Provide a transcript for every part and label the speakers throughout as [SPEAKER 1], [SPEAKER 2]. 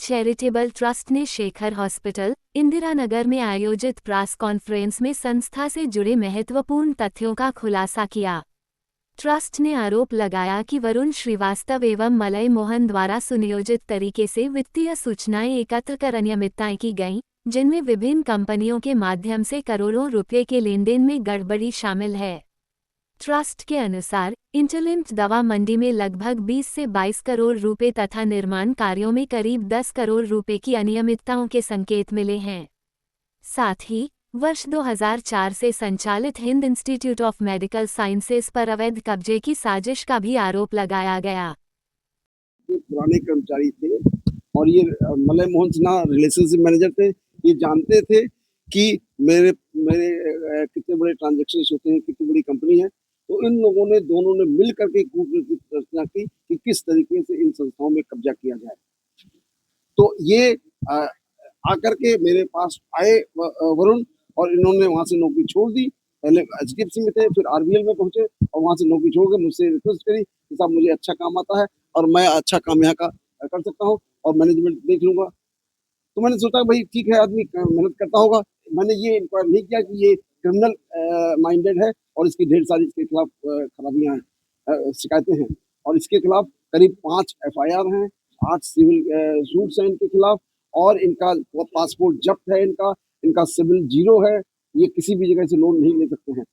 [SPEAKER 1] Charitable trust ने Shekhar hospital, Indira Nagar में आयोजित प्रेस कॉन्फ्रेंस में संस्था से जुड़े महत्वपूर्ण तथ्यों का खुलासा किया। ट्रस्ट ने आरोप लगाया कि वरुण श्रीवास्तव एवं मलय मोहन द्वारा सुनियोजित तरीके से वित्तीय सूचनाएं एकत्र कर अनियमितताएं की गईं, जिनमें विभिन्न कंपनियों के माध्यम से करोड़ों रुपये के लेनदेन में गड़बड़ी शामिल है। ट्रस्ट के अनुसार इंटरलिंक्ड दवा मंडी में लगभग 20 से 22 करोड़ रुपए तथा निर्माण कार्यों में करीब 10 करोड़ रुपए की अनियमितताओं के संकेत मिले हैं। साथ ही वर्ष 2004 से संचालित Hind institute of medical sciences पर अवैध कब्जे की साजिश का भी आरोप लगाया गया।
[SPEAKER 2] पुराने कर्मचारी थे और ये Malay Mohan Sinha relationship manager थे। ये जानते थे कि मेरे मेरे कितने बड़े ट्रांजेक्शन होते हैं, कितनी बड़ी कंपनी है। तो इन लोगों ने दोनों ने मिल करके कूटनीतिक रचना की कि किस तरीके से इन संस्थाओं में कब्जा किया जाए। तो ये आकर के मेरे पास आए वरुण, और इन्होंने वहां से नौकरी छोड़ दी। पहले एचडीएफसी में थे, फिर आरबीएल में पहुंचे और वहां से नौकरी छोड़ के मुझसे रिक्वेस्ट करी कि साहब मुझे अच्छा काम आता है और मैं अच्छा काम यहाँ का कर सकता हूँ और मैनेजमेंट देख लूंगा। तो मैंने सोचा भाई ठीक है, आदमी मेहनत करता होगा। मैंने ये इंक्वायर नहीं किया कि ये क्रिमिनल माइंडेड है और इसकी ढेर सारी इसके खिलाफ खराबियां हैं, शिकायतें हैं। और इसके खिलाफ करीब 5 एफआईआर हैं, 8 सिविल सूट्स हैं इनके खिलाफ, और इनका पासपोर्ट जब्त है, इनका सिविल 0 है। ये किसी भी जगह से लोन नहीं ले सकते हैं।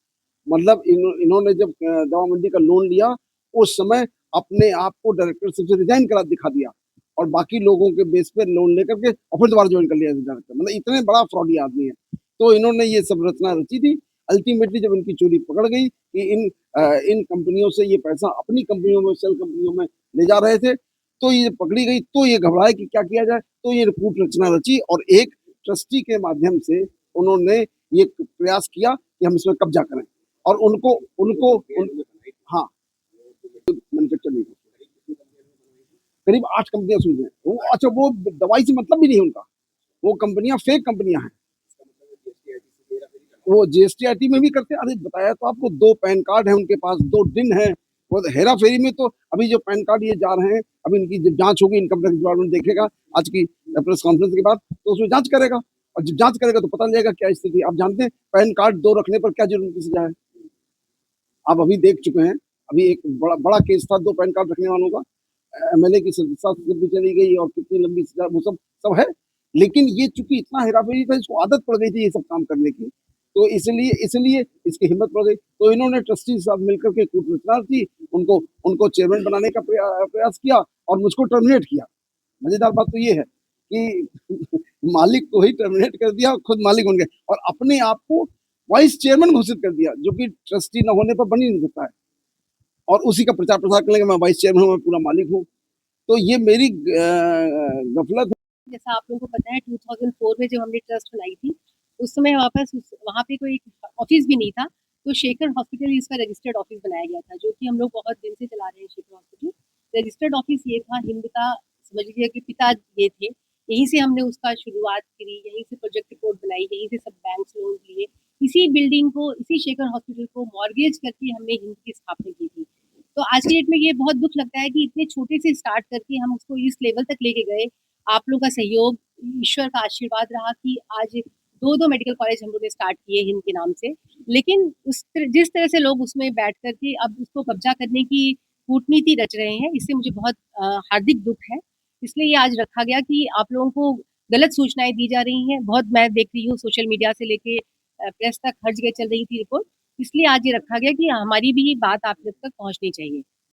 [SPEAKER 2] मतलब इन्होंने जब दवा मंडी का लोन लिया उस समय अपने आप को डायरेक्टरशिप से रिजाइन करा दिखा दिया और बाकी लोगों के बेस पे लोन लेकर के और फिर दोबारा ज्वाइन कर लिया डायरेक्टर। मतलब इतने बड़ा फ्रॉडी आदमी है। तो इन्होंने ये सब रचना रची थी। अल्टीमेटली जब इनकी चोरी पकड़ गई कि इन कंपनियों से ये पैसा अपनी कंपनियों में, सेल कंपनियों में ले जा रहे थे, तो ये पकड़ी गई। तो ये घबराए कि क्या किया जाए। तो ये कूट रचना रची और एक ट्रस्टी के माध्यम से उन्होंने ये प्रयास किया कि हम इसमें कब्जा करें और हाँ, मैन्युफैक्चर नहीं, करीब 8 कंपनियां सुन रहे हैं। अच्छा, वो दवाई से मतलब भी नहीं उनका, वो कंपनियां फेक कंपनियां हैं। वो जीएसटीआईटी में भी करते हैं। अरे बताया तो आपको, 2 पैन कार्ड है उनके पास, 2 डिन है। वो हेरा फेरी में तो अभी जो पैन कार्ड ये जा रहे हैं, अभी इनकी जब जांच होगी, इनकम टैक्स डिपार्टमेंट देखेगा आज की प्रेस कॉन्फ्रेंस के बाद, तो उसमें जांच करेगा और जब जांच करेगा तो पता लगेगा क्या स्थिति। आप जानते हैं पैन कार्ड 2 रखने पर क्या जुर्म की सजा है। आप अभी देख चुके हैं, अभी एक बड़ा केस था 2 पैन कार्ड रखने वालों का। एमएलए की सदस्यता भी चली गई और कितनी लंबी सजा, वो सब है। लेकिन ये चूंकि इतना हेराफेरी था, इसको आदत पड़ गई थी ये सब काम करने की, तो इसलिए इसकी हिम्मत पड़ गई। तो इन्होंने ट्रस्टी के साथ मिलकर के कूट रचना थी, उनको चेयरमैन बनाने का प्रयास किया और मुझको टर्मिनेट किया। मजेदार बात तो ये है कि मालिक को ही टर्मिनेट कर दिया, खुद मालिक बन गए और अपने आप को वाइस चेयरमैन घोषित कर दिया, जो कि ट्रस्टी न होने पर बन ही नहीं सकता है। और उसी का प्रचार प्रसार करने के मैं वाइस चेयरमैन हूँ, मैं पूरा मालिक हूँ। तो ये मेरी गफलत है।
[SPEAKER 3] जैसा आप लोगों को पता है 2004 में जब हमने ट्रस्ट बनाई थी, उस समय वहाँ पे कोई ऑफिस भी नहीं था। तो शेखर हॉस्पिटल इसका रजिस्टर्ड ऑफिस बनाया गया था, जो कि हम लोग बहुत दिन से चला रहे हैं। शेखर हॉस्पिटल रजिस्टर्ड ऑफिस ये था, हिंद का समझ लीजिए कि पिता ये थे। यहीं से हमने उसका शुरुआत करी, यहीं से प्रोजेक्ट रिपोर्ट बनाई, यहीं से सब बैंक लोन लिए। इसी बिल्डिंग को, इसी शेखर हॉस्पिटल को मॉर्गेज करके हमने हिंद की स्थापना की थी। तो आज की डेट में ये बहुत दुख लगता है कि इतने छोटे से स्टार्ट करके हम उसको इस लेवल तक लेके गए। आप लोगों का सहयोग, ईश्वर का आशीर्वाद रहा कि आज 2 मेडिकल कॉलेज हम लोग ने स्टार्ट किए हिंद के नाम से। लेकिन जिस तरह से लोग उसमें बैठ करके अब उसको कब्जा करने की कूटनीति रच रहे हैं, इससे मुझे बहुत हार्दिक दुख है। इसलिए ये आज रखा गया कि आप लोगों को गलत सूचनाएं दी जा रही हैं। बहुत मैं देख रही हूँ सोशल मीडिया से लेके प्रेस तक हर जगह चल रही थी रिपोर्ट। इसलिए आज ये रखा गया कि हमारी भी बात आप तक पहुंचनी चाहिए।